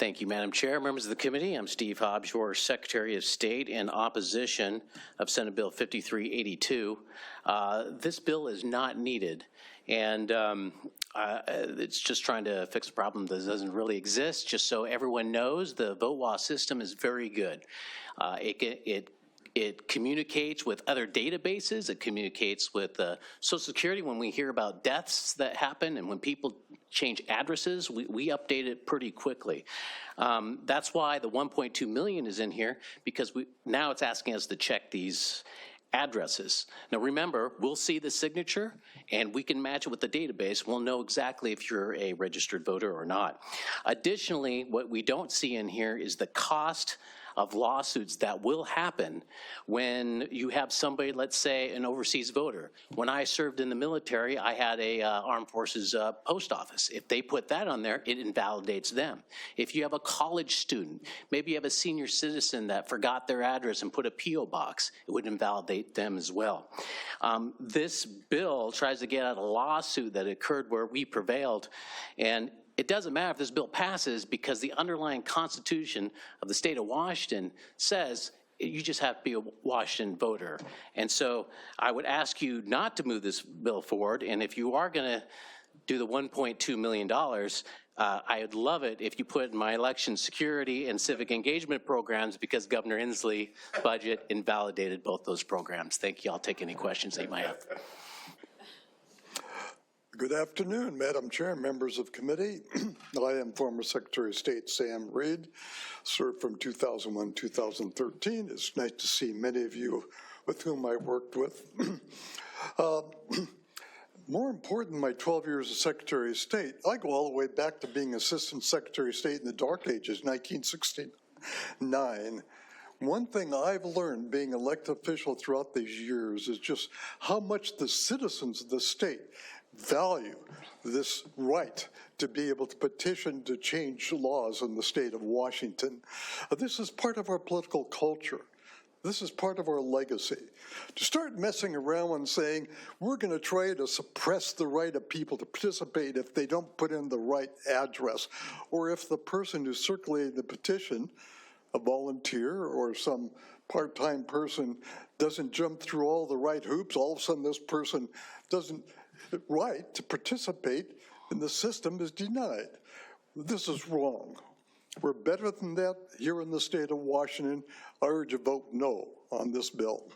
Thank you, Madam Chair. Members of the committee, I'm Steve Hobbs, your Secretary of State in opposition of Senate Bill 5382. This bill is not needed, and it's just trying to fix a problem that doesn't really exist. Just so everyone knows, the vote WA system is very good. It communicates with other databases. It communicates with Social Security when we hear about deaths that happen, and when people change addresses, we update it pretty quickly. That's why the 1.2 million is in here, because now it's asking us to check these addresses. Now remember, we'll see the signature and we can match it with the database. We'll know exactly if you're a registered voter or not. Additionally, what we don't see in here is the cost of lawsuits that will happen when you have somebody, let's say an overseas voter. When I served in the military, I had a armed forces post office. If they put that on there, it invalidates them. If you have a college student, maybe you have a senior citizen that forgot their address and put a P.O. box, it would invalidate them as well. This bill tries to get at a lawsuit that occurred where we prevailed, and it doesn't matter if this bill passes, because the underlying constitution of the state of Washington says you just have to be a Washington voter. And so I would ask you not to move this bill forward, and if you are gonna do the $1.2 million, I would love it if you put in my election security and civic engagement programs, because Governor Inslee's budget invalidated both those programs. Thank you. I'll take any questions that you might have. Good afternoon, Madam Chair, members of committee. I am former Secretary of State Sam Reed, served from 2001 2013. It's nice to see many of you with whom I worked with. More important than my 12 years as Secretary of State, I go all the way back to being Assistant Secretary of State in the dark ages, 1969. One thing I've learned being elected official throughout these years is just how much the citizens of the state value this right to be able to petition to change laws in the state of Washington. This is part of our political culture. This is part of our legacy. To start messing around and saying, we're going to try to suppress the right of people to participate if they don't put in the right address, or if the person who circulated the petition, a volunteer or some part-time person, doesn't jump through all the right hoops, all of a sudden this person doesn't right to participate in the system is denied. This is wrong. We're better than that here in the state of Washington. I urge a vote no on this bill.